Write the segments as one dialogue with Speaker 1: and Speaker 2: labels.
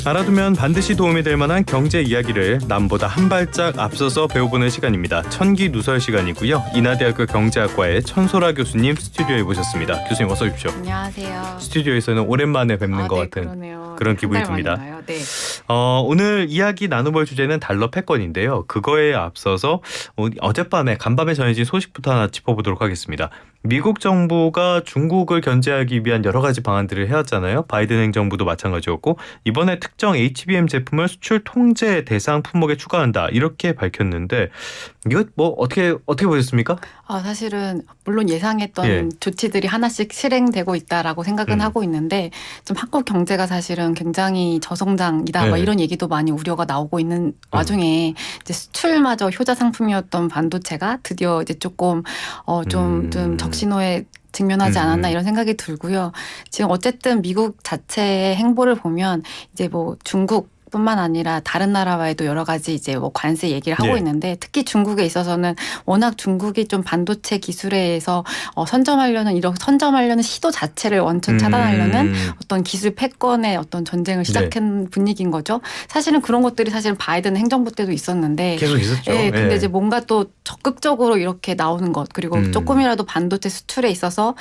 Speaker 1: 알아두면 반드시 도움이 될 만한 경제 이야기를 남보다 한 발짝 앞서서 배워보는 시간입니다. 천기누설 시간이고요. 인하대학교 경제학과의 천소라 교수님 스튜디오에 모셨습니다. 교수님 어서 오십시오.
Speaker 2: 안녕하세요.
Speaker 1: 스튜디오에서는 오랜만에 뵙는 것 같은
Speaker 2: 그러네요.
Speaker 1: 그런 기분이
Speaker 2: 한 달
Speaker 1: 듭니다.
Speaker 2: 만인가요? 네.
Speaker 1: 오늘 이야기 나눠볼 주제는 달러 패권인데요. 그거에 앞서서 어젯밤에 간밤에 전해진 소식부터 하나 짚어보도록 하겠습니다. 미국 정부가 중국을 견제하기 위한 여러 가지 방안들을 해왔잖아요. 바이든 행정부도 마찬가지였고 이번에 특정 HBM 제품을 수출 통제 대상 품목에 추가한다 이렇게 밝혔는데 이거 뭐 어떻게 보셨습니까?
Speaker 2: 사실은 물론 예상했던
Speaker 1: 예.
Speaker 2: 조치들이 하나씩 실행되고 있다라고 생각은 하고 있는데 좀 한국 경제가 사실은 굉장히 저성장이다 뭐
Speaker 1: 네.
Speaker 2: 이런 얘기도 많이 우려가 나오고 있는 와중에 이제 수출마저 효자 상품이었던 반도체가 드디어 이제 조금 좀 적신호에 직면하지 않았나 이런 생각이 들고요. 지금 어쨌든 미국 자체의 행보를 보면 이제 뭐 중국 뿐만 아니라 다른 나라와에도 여러 가지 이제 뭐 관세 얘기를 하고
Speaker 1: 예.
Speaker 2: 있는데 특히 중국에 있어서는 워낙 중국이 좀 반도체 기술에서 선점하려는 시도 자체를 원천 차단하려는 어떤 기술 패권의 어떤 전쟁을 시작한 분위기인 거죠. 사실은 그런 것들이 사실은 바이든 행정부 때도 있었는데
Speaker 1: 계속 있었죠.
Speaker 2: 예, 근데
Speaker 1: 예.
Speaker 2: 이제 뭔가 또 적극적으로 이렇게 나오는 것 그리고 조금이라도 반도체 수출에 있어서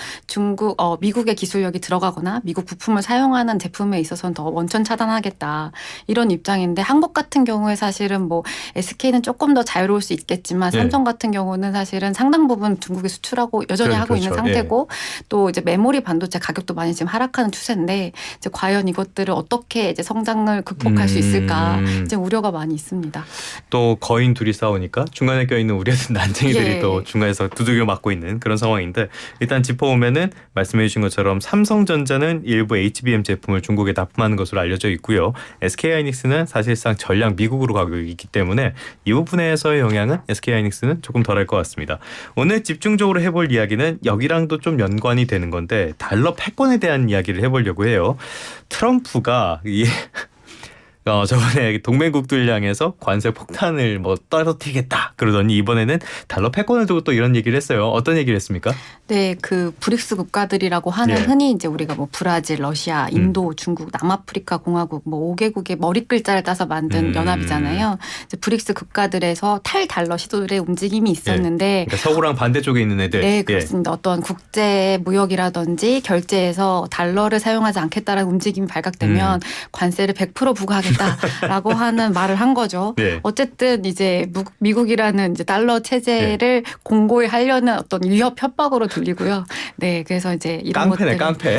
Speaker 2: 미국의 기술력이 들어가거나 미국 부품을 사용하는 제품에 있어서는 더 원천 차단하겠다 이런 입장인데 한국 같은 경우에 사실은 뭐 SK는 조금 더 자유로울 수 있겠지만 삼성 같은 경우는 사실은 상당 부분 중국에 수출하고 여전히 하고 있는 상태고 또 이제 메모리 반도체 가격도 많이 지금 하락하는 추세인데 이제 과연 이것들을 어떻게 이제 성장을 극복할 수 있을까 이제 우려가 많이 있습니다.
Speaker 1: 또 거인 둘이 싸우니까 중간에 껴있는 우리 같은 난쟁이들이
Speaker 2: 예.
Speaker 1: 또 중간에서 두들겨 맞고 있는 그런 상황인데 일단 짚어보면은 말씀해 주신 것처럼 삼성전자는 일부 HBM 제품을 중국에 납품하는 것으로 알려져 있고요. SK하이닉스는 사실상 전량 미국으로 가고 있기 때문에 이 부분에서의 영향은 SK하이닉스는 조금 덜할 것 같습니다. 오늘 집중적으로 해볼 이야기는 여기랑도 좀 연관이 되는 건데 달러 패권에 대한 이야기를 해보려고 해요. 트럼프가 저번에 동맹국들 향해서 관세 폭탄을 뭐 떨어뜨리겠다 그러더니 이번에는 달러 패권을 두고 또 이런 얘기를 했어요. 어떤 얘기를 했습니까?
Speaker 2: 네, 그 브릭스 국가들이라고 하는
Speaker 1: 예.
Speaker 2: 흔히 이제 우리가 뭐 브라질, 러시아, 인도, 중국, 남아프리카 공화국 뭐 5개국의 머리 글자를 따서 만든 연합이잖아요. 이제 브릭스 국가들에서 탈달러 시도들의 움직임이 있었는데
Speaker 1: 그러니까 서구랑 반대쪽에 있는 애들.
Speaker 2: 네, 그렇습니다. 어떤 국제 무역이라든지 결제에서 달러를 사용하지 않겠다라는 움직임이 발각되면 관세를 100% 부과하겠다라고 하는 말을 한 거죠.
Speaker 1: 네.
Speaker 2: 어쨌든 이제 미국이라는 이제 달러 체제를 공고히 하려는 어떤 위협 협박으로 들리고요. 네, 그래서 이제 이런
Speaker 1: 깡패네,
Speaker 2: 것들
Speaker 1: 깡패.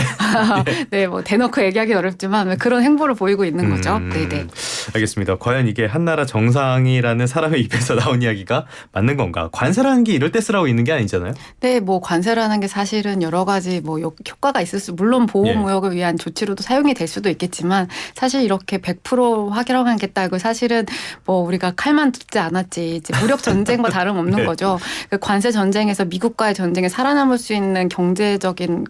Speaker 2: 네, 뭐 대놓고 얘기하기 어렵지만 그런 행보를 보이고 있는 거죠. 네, 네.
Speaker 1: 알겠습니다. 과연 이게 한 나라 정상이라는 사람의 입에서 나온 이야기가 맞는 건가? 관세라는 게 이럴 때 쓰라고 있는 게 아니잖아요.
Speaker 2: 네, 뭐 관세라는 게 사실은 여러 가지 뭐 효과가 있을 수, 물론 보호 무역을 위한 조치로도 사용이 될 수도 있겠지만 사실 이렇게 100% 확인하겠다고 사실은 뭐 우리가 칼만 듣지 않았지 이제 무력 전쟁과 다름없는
Speaker 1: 네.
Speaker 2: 거죠. 그 관세 전쟁에서 미국과의 전쟁에 살아남을 수 있는 경제적인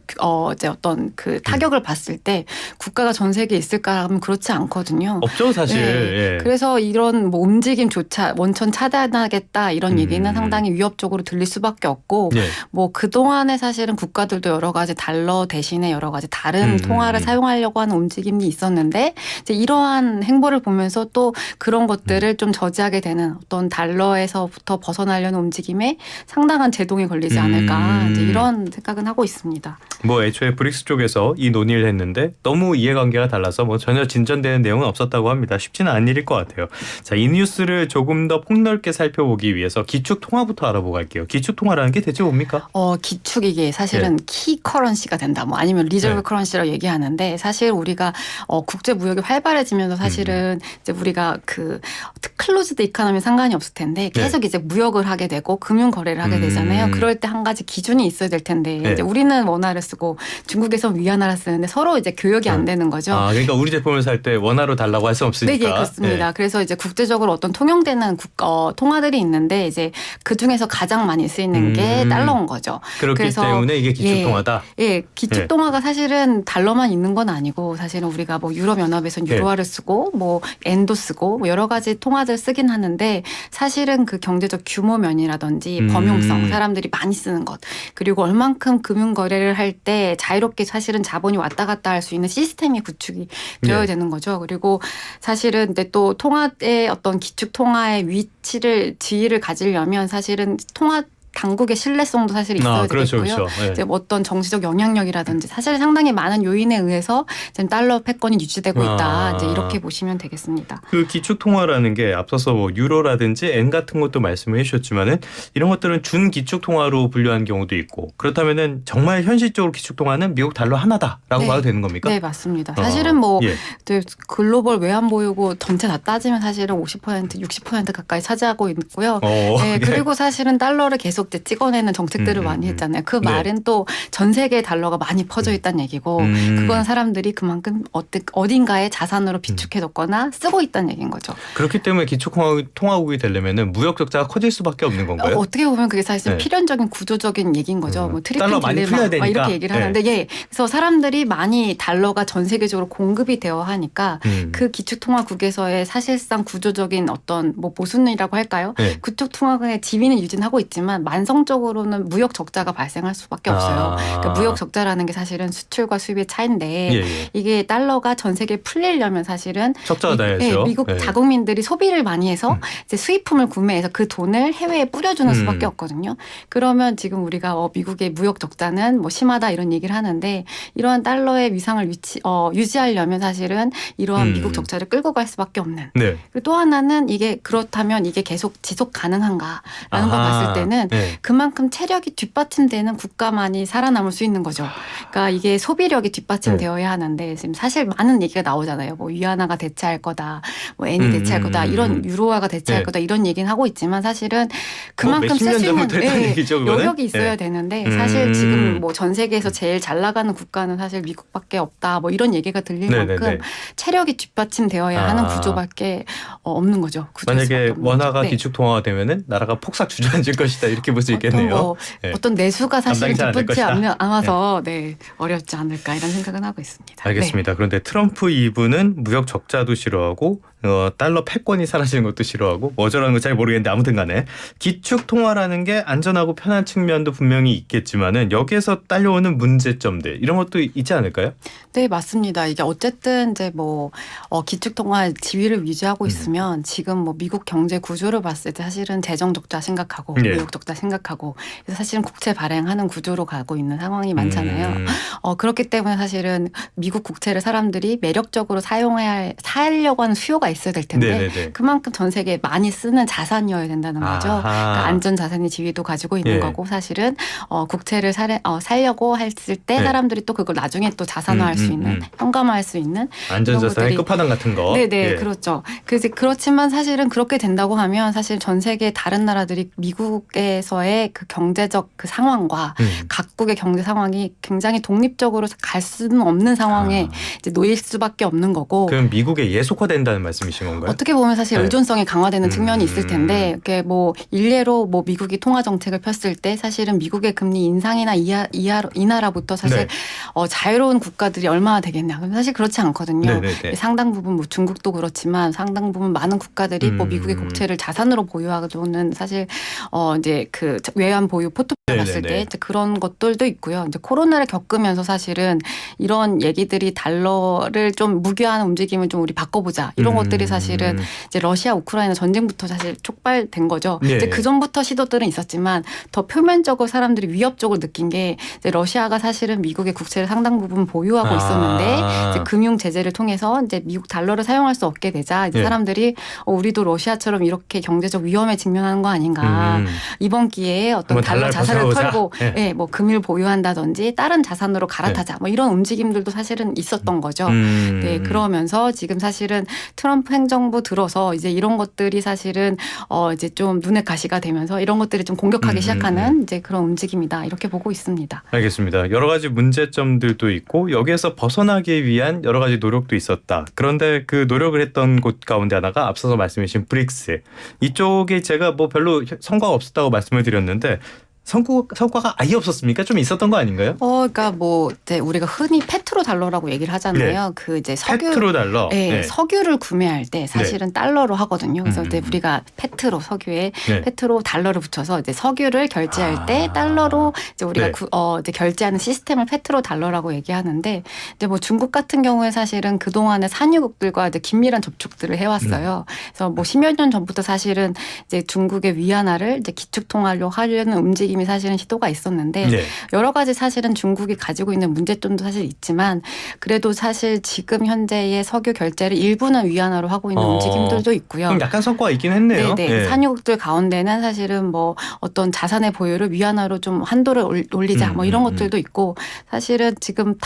Speaker 2: 이제 어떤 그 타격을 봤을 때 국가가 전 세계에 있을까 하면 그렇지 않거든요.
Speaker 1: 없죠, 사실.
Speaker 2: 네.
Speaker 1: 예.
Speaker 2: 그래서 이런 뭐 움직임조차 원천 차단하겠다 이런 얘기는 상당히 위협적으로 들릴 수밖에 없고
Speaker 1: 예.
Speaker 2: 뭐 그동안에 사실은 국가들도 여러 가지 달러 대신에 여러 가지 다른 통화를 사용하려고 하는 움직임이 있었는데 이제 이러한 행보를 보면서 또 그런 것들을 좀 저지하게 되는 어떤 달러에서부터 벗어나려는 움직임에 상당한 제동이 걸리지 않을까 이제 이런 생각은 하고 있습니다.
Speaker 1: 뭐 애초에 브릭스 쪽에서 이 논의를 했는데 너무 이해관계가 달라서 뭐 전혀 진전되는 내용은 없었다고 합니다. 쉽지는 않은 일일 것 같아요. 자, 이 뉴스를 조금 더 폭넓게 살펴보기 위해서 기축 통화부터 알아보고 갈게요. 기축 통화라는 게 대체 뭡니까?
Speaker 2: 기축 이게 사실은 키 커런시가 된다. 뭐 아니면 리저브 커런시라고 얘기하는데 사실 우리가 국제 무역이 활발해지면서 사실은 이제 우리가 그 클로즈드 이코노미 상관이 없을 텐데 계속 이제 무역을 하게 되고 금융 거래를 하게 되잖아요. 그럴 때 한 가지 기준이 있어야 될 텐데 이제 우리는 원화를 쓰고 중국에서는 위안화를 쓰는데 서로 이제 교역이 안 되는 거죠.
Speaker 1: 그러니까 우리 제품을 살 때 원화로 달라고 할 수 없으니까.
Speaker 2: 네, 그렇습니다. 그래서 이제 국제적으로 어떤 통용되는 통화들이 있는데 이제 그 중에서 가장 많이 쓰이는 게 달러인 거죠.
Speaker 1: 그렇기
Speaker 2: 그래서
Speaker 1: 때문에 이게 기축 통화다.
Speaker 2: 기축 통화가 사실은 달러만 있는 건 아니고 사실은 우리가 뭐 유럽 연합에서는 유로화를 쓰고 뭐 엔도 쓰고 뭐 여러 가지 통화들 쓰긴 하는데 사실은 그 경제적 규모 면이라든지 범용성 사람들이 많이 쓰는 것 그리고 얼만큼 금융 거래를 할 때 자유롭게 사실은 자본이 왔다 갔다 할 수 있는 시스템이 구축이 되어야
Speaker 1: 네.
Speaker 2: 되는 거죠. 그리고 사실은 근데 또 통화의 어떤 기축 통화의 지위를 가지려면 사실은 통화 당국의 신뢰성도 사실 있어야
Speaker 1: 그렇죠,
Speaker 2: 되겠고요.
Speaker 1: 그렇죠. 네.
Speaker 2: 이제 뭐 어떤 정치적 영향력이라든지 사실 상당히 많은 요인에 의해서 지금 달러 패권이 유지되고 있다. 이제 이렇게 보시면 되겠습니다.
Speaker 1: 그 기축 통화라는 게 앞서서 뭐 유로라든지 엔 같은 것도 말씀을 해주셨지만은 이런 것들은 준 기축 통화로 분류한 경우도 있고 그렇다면은 정말 현실적으로 기축 통화는 미국 달러 하나다라고
Speaker 2: 네.
Speaker 1: 봐도 되는 겁니까?
Speaker 2: 네, 맞습니다. 사실은 뭐
Speaker 1: 예.
Speaker 2: 이제 글로벌 외환 보유고 전체 다 따지면 사실은 50%, 60% 가까이 차지하고 있고요. 네, 그리고 사실은 달러를 계속 이제 찍어내는 정책들을 많이 했잖아요. 그
Speaker 1: 네.
Speaker 2: 말은 또 전 세계에 달러가 많이 퍼져 있다는 얘기고 그건 사람들이 그만큼 어딘가에 자산으로 비축해뒀거나 쓰고 있다는 얘기인 거죠.
Speaker 1: 그렇기 때문에 기축 통화국이 되려면은 무역 적자가 커질 수밖에 없는 건가요?
Speaker 2: 어떻게 보면 그게 사실
Speaker 1: 네.
Speaker 2: 필연적인 구조적인 얘기인 거죠. 뭐
Speaker 1: 달러
Speaker 2: 트리플
Speaker 1: 많이 풀려야
Speaker 2: 딜레마
Speaker 1: 되니까.
Speaker 2: 막 이렇게 얘기를 하는데 예. 그래서 사람들이 많이 달러가 전 세계적으로 공급이 되어 하니까 그 기축 통화국에서의 사실상 구조적인 어떤 뭐 모순이라고 할까요?
Speaker 1: 네.
Speaker 2: 그쪽 통화국의 지위는 유지하고 있지만 만성적으로는 무역 적자가 발생할 수밖에 없어요. 그러니까 무역 적자라는 게 사실은 수출과 수입의 차이인데
Speaker 1: 예.
Speaker 2: 이게 달러가 전 세계에 풀리려면 사실은
Speaker 1: 적자가 나야죠.
Speaker 2: 미국 자국민들이 소비를 많이 해서 이제 수입품을 구매해서 그 돈을 해외에 뿌려주는 수밖에 없거든요. 그러면 지금 우리가 미국의 무역 적자는 뭐 심하다 이런 얘기를 하는데 이러한 달러의 위상을 유지하려면 사실은 이러한 미국 적자를 끌고 갈 수밖에 없는.
Speaker 1: 네.
Speaker 2: 그리고 또 하나는 이게 그렇다면 이게 계속 지속 가능한가라는 걸 봤을 때는
Speaker 1: 네.
Speaker 2: 그만큼 체력이 뒷받침되는 국가만이 살아남을 수 있는 거죠. 그러니까 이게 소비력이 뒷받침되어야 하는데 지금 사실 많은 얘기가 나오잖아요. 뭐 위안화가 대체할 거다, 뭐 엔이 대체할 거다, 이런 유로화가 대체할
Speaker 1: 네.
Speaker 2: 거다 이런 얘기는 하고 있지만 사실은 그만큼
Speaker 1: 몇십 년
Speaker 2: 쓸 수 있는
Speaker 1: 전부터 했던 얘기죠, 그거는?
Speaker 2: 여력이 있어야
Speaker 1: 네.
Speaker 2: 되는데 사실 지금 뭐 전 세계에서 제일 잘 나가는 국가는 사실 미국밖에 없다. 뭐 이런 얘기가 들릴 만큼 체력이 뒷받침되어야 하는 구조밖에 없는 거죠.
Speaker 1: 만약에 원화가 기축 통화가 되면은 나라가 폭삭 주저앉을 것이다 이렇게 볼 수 있겠네요.
Speaker 2: 어떤 내수가 사실 뒷받지
Speaker 1: 것이다.
Speaker 2: 않아서 어렵지 않을까 이런 생각은 하고 있습니다.
Speaker 1: 알겠습니다. 그런데 트럼프 2부는 무역 적자도 싫어하고 달러 패권이 사라지는 것도 싫어하고 뭐 어쩌라는 거 잘 모르겠는데 아무튼 간에 기축 통화라는 게 안전하고 편한 측면도 분명히 있겠지만은 여기에서 딸려오는 문제점들 이런 것도 있지 않을까요?
Speaker 2: 네, 맞습니다. 이게 어쨌든 이제 기축 통화 지위를 유지하고 있으면 지금 뭐 미국 경제 구조를 봤을 때 사실은 재정 적자 심각하고 무역 적자 심각하고 그래서 사실은 국채 발행하는 구조로 가고 있는 상황이 많잖아요. 그렇기 때문에 사실은 미국 국채를 사람들이 매력적으로 사려고 하는 수요가 있어야 될 텐데 그만큼 전 세계에 많이 쓰는 자산이어야 된다는 거죠. 그러니까 안전 자산의 지위도 가지고 있는 거고 사실은 국채를 살려고 했을 때 사람들이 또 그걸 나중에 또 자산화할 수 있는 현금화할 수 있는
Speaker 1: 안전 자산의 끝판왕 같은 거.
Speaker 2: 네네 그렇죠. 그렇지만 사실은 그렇게 된다고 하면 사실 전 세계 다른 나라들이 미국에서의 그 경제적 그 상황과 각국의 경제 상황이 굉장히 독립적으로 갈 수는 없는 상황에 이제 놓일 수밖에 없는 거고.
Speaker 1: 그럼 미국에 예속화된다는 말씀이신 건가요?
Speaker 2: 어떻게 보면 사실 의존성이 강화되는 측면이 있을 텐데, 이게 뭐 일례로 뭐 미국이 통화 정책을 폈을 때 사실은 미국의 금리 인상이나 인하라부터 사실 자유로운 국가들이 얼마나 되겠냐. 사실 그렇지 않거든요. 상당 부분 뭐 중국도 그렇지만 상당 부분 많은 국가들이 뭐 미국의 국채를 자산으로 보유하고는 사실 이제 그 외환 보유 포트폴리오 봤을 때 이제 그런 것들도 있고요. 이제 코로나를 겪으면서 사실은 이런 얘기들이 달러를 좀 무기화하는 움직임을 좀 우리 바꿔보자. 이런 것들이 사실은 이제 러시아 우크라이나 전쟁부터 사실 촉발된 거죠. 이제 그 전부터 시도들은 있었지만 더 표면적으로 사람들이 위협적으로 느낀 게 이제 러시아가 사실은 미국의 국채를 상당 부분 보유하고 있었는데 이제 금융 제재를 통해서 이제 미국 달러를 사용할 수 없게 되자 이제 사람들이 우리도 러시아처럼 이렇게 경제적 위험에 직면하는 거 아닌가. 이번 기회에 어떤 달러 자산을 털고 뭐 금을 보유한다든지 다른 자산으로 갈아타자. 뭐 이런 움직임들도 사실은 있었던 거죠. 네, 그러면서 지금 사실은 트럼프 행정부 들어서 이제 이런 것들이 사실은 이제 좀 눈에 가시가 되면서 이런 것들이 좀 공격하기 시작하는 이제 그런 움직임이다. 이렇게 보고 있습니다.
Speaker 1: 알겠습니다. 여러 가지 문제점들도 있고 여기에서 벗어나기 위한 여러 가지 노력도 있었다. 그런데 그 노력을 했던 곳 가운데 하나가 앞서서 말씀해 주신 브릭스. 이쪽에 제가 뭐 별로 성과가 없었다고 말씀을 드렸는데 성과가 아예 없었습니까? 좀 있었던 거 아닌가요?
Speaker 2: 그러니까 뭐 이제 우리가 흔히 페트로 달러라고 얘기를 하잖아요.
Speaker 1: 네.
Speaker 2: 그 이제 석유
Speaker 1: 페트로달러.
Speaker 2: 네,
Speaker 1: 네.
Speaker 2: 석유를 구매할 때 사실은 달러로 하거든요. 그래서 이제
Speaker 1: 음.
Speaker 2: 우리가 페트로 석유에
Speaker 1: 네.
Speaker 2: 페트로 달러를 붙여서 이제 석유를 결제할 때 달러로 이제 우리가
Speaker 1: 네.
Speaker 2: 이제 결제하는 시스템을 페트로 달러라고 얘기하는데 이제 뭐 중국 같은 경우에 사실은 그 동안에 산유국들과 이제 긴밀한 접촉들을 해왔어요. 그래서 뭐 10여 년 전부터 사실은 이제 중국의 위안화를 이제 기축통화로 하려는 움직임이 사실은 시도가 있었는데
Speaker 1: 네.
Speaker 2: 여러 가지 사실은 중국이 가지고 있는 문제점도 사실 있지만 그래도 사실 지금 현재의 석유 결제를 일부는 위안화로 하고 있는 움직임들도 있고요.
Speaker 1: 그럼 약간 성과가 있긴 했네요.
Speaker 2: 네네.
Speaker 1: 네.
Speaker 2: 산유국들 가운데는 사실은 뭐 어떤 자산의 보유를 위안화로 좀 한도를 올리자 뭐 이런 것들도 있고 사실은 지금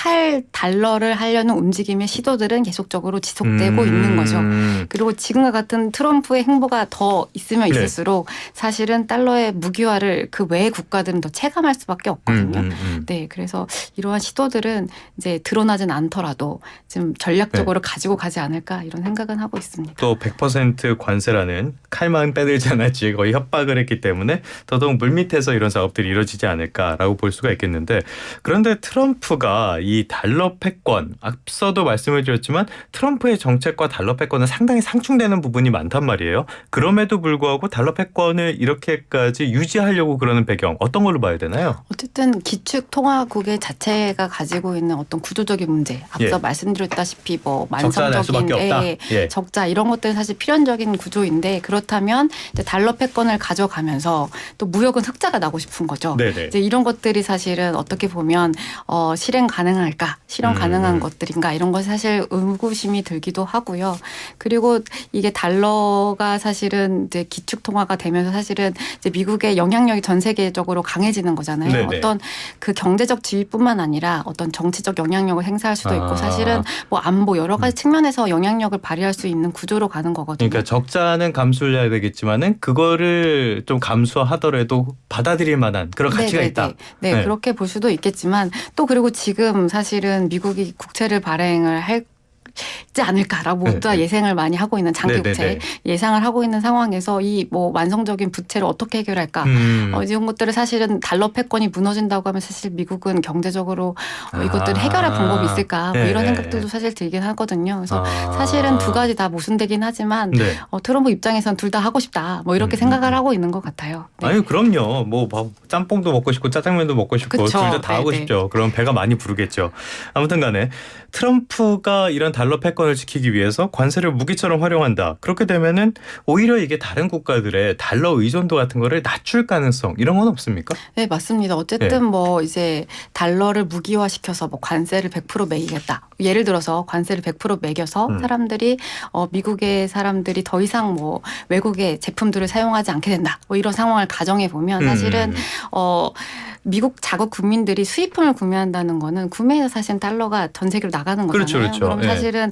Speaker 2: 달러를 하려는 움직임의 시도들은 계속적으로 지속되고 있는 거죠. 그리고 지금과 같은 트럼프의 행보가 더 있으면
Speaker 1: 네.
Speaker 2: 있을수록 사실은 달러의 무기화를 그 외의 국가들은 더 체감할 수밖에 없거든요. 네, 그래서 이러한 시도들은 이제 드러나진 않더라도 지금 전략적으로 가지고 가지 않을까 이런 생각은 하고 있습니다.
Speaker 1: 또 100% 관세라는 칼만 빼들지 않았지 거의 협박을 했기 때문에 더더욱 물밑에서 이런 작업들이 이루어지지 않을까라고 볼 수가 있겠는데 그런데 트럼프가 이 달러 패권 앞서도 말씀을 드렸지만 트럼프의 정책과 달러 패권은 상당히 상충되는 부분이 많단 말이에요. 그럼에도 불구하고 달러 패권을 이렇게까지 유지하려고 그러는 배경 어떤 걸로 봐야 되나요?
Speaker 2: 어쨌든 기축통화국의 자체가 가지고 있는 어떤 구조적인 문제 앞서 말씀드렸다시피 뭐
Speaker 1: 적자 날 수밖에 없다.
Speaker 2: 적자 이런 것들은 사실 필연적인 구조인데 그렇다면 이제 달러 패권을 가져가면서 또 무역은 흑자가 나고 싶은 거죠.
Speaker 1: 네네.
Speaker 2: 이제 이런 것들이 사실은 어떻게 보면 실행 가능할까, 실현 가능한 것들인가 이런 것이 사실 의구심이 들기도 하고요. 그리고 이게 달러가 사실은 이제 기축통화가 되면서 사실은 이제 미국의 영향력이 전 세계적으로 강해지는 거잖아요.
Speaker 1: 네네.
Speaker 2: 어떤 그 경제적 지위뿐만 아니라 어떤 정치적 영향력을 행사할 수도 있고 사실은 뭐 안보 여러 가지 측면에서 영향력을 발휘할 수 있는 구조로 가는 거거든요.
Speaker 1: 그러니까 적자는 감수를 해야 되겠지만은 그거를 좀 감수하더라도 받아들일 만한 그런 가치가
Speaker 2: 네네네.
Speaker 1: 있다.
Speaker 2: 네, 그렇게 볼 수도 있겠지만 또 그리고 지금 사실은 미국이 국채를 발행을 지 않을까라고 또 예상을 많이 하고 있는 장기 국채 예상을 하고 있는 상황에서 이 뭐 완성적인 부채를 어떻게 해결할까 이런 것들을 사실은 달러 패권이 무너진다고 하면 사실 미국은 경제적으로 이것들을 해결할 방법이 있을까 뭐 이런 생각들도 사실 들긴 하거든요. 그래서 사실은 두 가지 다 모순되긴 하지만 트럼프 입장에선 둘 다 하고 싶다 뭐 이렇게 생각을 하고 있는 것 같아요. 네.
Speaker 1: 아니 그럼요. 뭐 짬뽕도 먹고 싶고 짜장면도 먹고 싶고 둘 다 다 하고 싶죠. 그럼 배가 많이 부르겠죠. 아무튼간에 트럼프가 이런 달러 패권을 지키기 위해서 관세를 무기처럼 활용한다. 그렇게 되면은 오히려 이게 다른 국가들의 달러 의존도 같은 거를 낮출 가능성 이런 건 없습니까?
Speaker 2: 네, 맞습니다. 어쨌든 뭐 이제 달러를 무기화시켜서 뭐 관세를 100% 매기겠다. 예를 들어서 관세를 100% 매겨서 사람들이 미국의 사람들이 더 이상 뭐 외국의 제품들을 사용하지 않게 된다. 뭐 이런 상황을 가정해 보면 사실은 미국 자국 국민들이 수입품을 구매한다는 거는 구매해서 사실은 달러가 전 세계로 나가는 거잖아요.
Speaker 1: 그렇죠.
Speaker 2: 그럼 사실은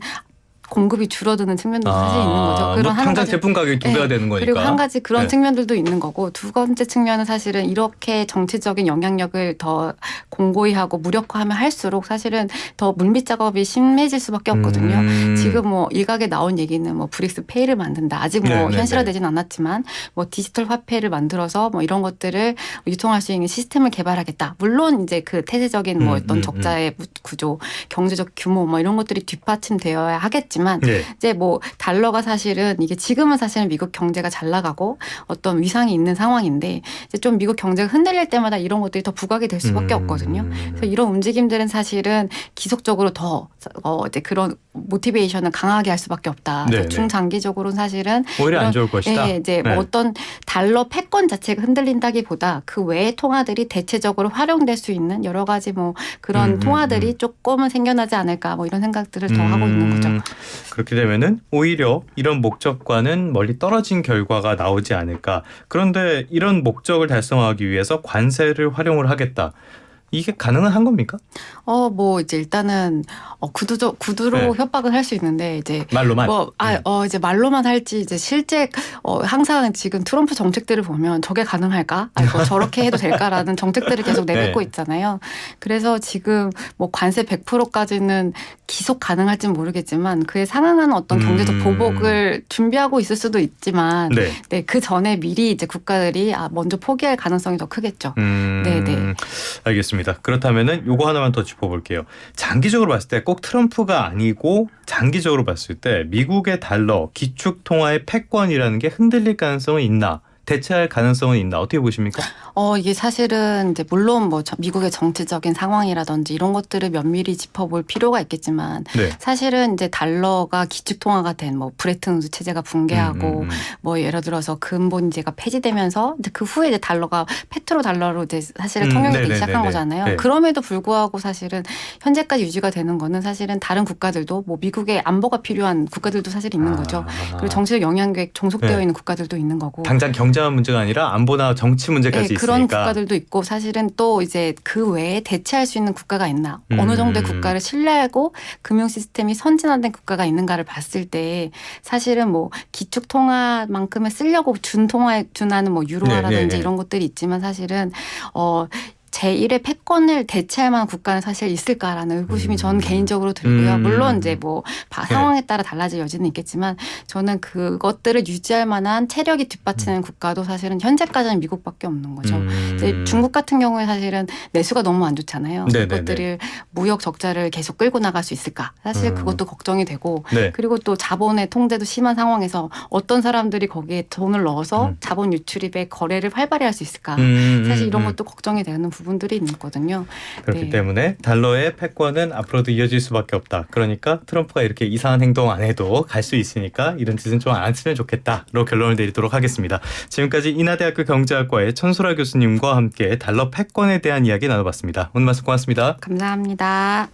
Speaker 2: 공급이 줄어드는 측면도 사실 있는 거죠. 그런 한
Speaker 1: 당장
Speaker 2: 가지
Speaker 1: 제품 가격이 두 배가 되는 거니까.
Speaker 2: 그리고 한 가지 그런 측면들도 있는 거고 두 번째 측면은 사실은 이렇게 정치적인 영향력을 더 공고히 하고 무력화하면 할수록 사실은 더 물밑 작업이 심해질 수밖에 없거든요. 지금 뭐 일각에 나온 얘기는 뭐 브릭스 페이를 만든다. 아직 뭐 현실화되진 않았지만 뭐 디지털 화폐를 만들어서 뭐 이런 것들을 유통할 수 있는 시스템을 개발하겠다. 물론 이제 그 태세적인 뭐 어떤 적자의 구조, 경제적 규모 뭐 이런 것들이 뒷받침되어야 하겠지만 이제 뭐 달러가 사실은 이게 지금은 사실은 미국 경제가 잘 나가고 어떤 위상이 있는 상황인데 이제 좀 미국 경제가 흔들릴 때마다 이런 것들이 더 부각이 될 수밖에 없거든요. 그래서 이런 움직임들은 사실은 기속적으로 더 이제 그런 모티베이션을 강하게 할 수밖에 없다. 중장기적으로는 사실은
Speaker 1: 오히려 안 좋을 것이다.
Speaker 2: 이제 뭐 어떤 달러 패권 자체가 흔들린다기보다 그 외의 통화들이 대체적으로 활용될 수 있는 여러 가지 뭐 그런 통화들이 조금은 생겨나지 않을까 뭐 이런 생각들을 더 하고 있는 거죠.
Speaker 1: 그렇게 되면은 오히려 이런 목적과는 멀리 떨어진 결과가 나오지 않을까. 그런데 이런 목적을 달성하기 위해서 관세를 활용을 하겠다. 이게 가능은 한 겁니까?
Speaker 2: 뭐 이제 일단은 구두로
Speaker 1: 네.
Speaker 2: 협박을 할 수 있는데 이제
Speaker 1: 말로만.
Speaker 2: 이제 말로만 할지 이제 실제 항상 지금 트럼프 정책들을 보면 저게 가능할까? 뭐 저렇게 해도 될까라는 정책들을 계속 내뱉고
Speaker 1: 네.
Speaker 2: 있잖아요. 그래서 지금 뭐 관세 100%까지는 기속 가능할지는 모르겠지만 그에 상응하는 어떤 경제적 보복을 준비하고 있을 수도 있지만
Speaker 1: 네.
Speaker 2: 네, 그 전에 미리 이제 국가들이 먼저 포기할 가능성이 더 크겠죠. 네.
Speaker 1: 알겠습니다. 그렇다면은 요거 하나만 더 짚어볼게요. 장기적으로 봤을 때 꼭 트럼프가 아니고 장기적으로 봤을 때 미국의 달러 기축 통화의 패권이라는 게 흔들릴 가능성은 있나? 대체할 가능성은 있나? 어떻게 보십니까?
Speaker 2: 이게 사실은 이제 물론 뭐 미국의 정치적인 상황이라든지 이런 것들을 면밀히 짚어볼 필요가 있겠지만
Speaker 1: 네.
Speaker 2: 사실은 이제 달러가 기축 통화가 된 뭐 브레튼 우드 체제가 붕괴하고 뭐 예를 들어서 근본제가 폐지되면서 이제 그 후에 이제 달러가 페트로 달러로 이제 사실은 통용이 되기 시작한 거잖아요.
Speaker 1: 네.
Speaker 2: 그럼에도 불구하고 사실은 현재까지 유지가 되는 거는 사실은 다른 국가들도 뭐 미국의 안보가 필요한 국가들도 사실 있는 거죠. 그리고 정치적 영향계획 종속되어
Speaker 1: 네.
Speaker 2: 있는 국가들도 있는 거고.
Speaker 1: 당장 경제만 문제가 아니라 안보나 정치 문제까지
Speaker 2: 네,
Speaker 1: 있으니까.
Speaker 2: 그런 국가들도 있고 사실은 또 이제 그 외에 대체할 수 있는 국가가 있나 어느 정도의 국가를 신뢰하고 금융 시스템이 선진화된 국가가 있는가를 봤을 때 사실은 뭐 기축 통화만큼은 쓰려고 준하는 뭐 유로화라든지
Speaker 1: 네.
Speaker 2: 이런 것들이 있지만 사실은 제1의 패권을 대체할 만한 국가는 사실 있을까라는 의구심이 저는 개인적으로 들고요. 물론 이제 뭐 상황에 따라 달라질 여지는 있겠지만 저는 그것들을 유지할 만한 체력이 뒷받치는 국가도 사실은 현재까지는 미국밖에 없는 거죠. 이제 중국 같은 경우에 사실은 내수가 너무 안 좋잖아요. 그것들을 무역 적자를 계속 끌고 나갈 수 있을까? 사실 그것도 걱정이 되고
Speaker 1: 네.
Speaker 2: 그리고 또 자본의 통제도 심한 상황에서 어떤 사람들이 거기에 돈을 넣어서 자본 유출입의 거래를 활발히 할 수 있을까? 사실 이런 것도 걱정이 되는 부분들이 있거든요.
Speaker 1: 그렇기 때문에 달러의 패권은 앞으로도 이어질 수밖에 없다. 그러니까 트럼프가 이렇게 이상한 행동 안 해도 갈 수 있으니까 이런 짓은 좀 안 했으면 좋겠다로 결론을 내리도록 하겠습니다. 지금까지 인하대학교 경제학과의 천소라 교수님과 함께 달러 패권에 대한 이야기 나눠봤습니다. 오늘 말씀 고맙습니다.
Speaker 2: 감사합니다.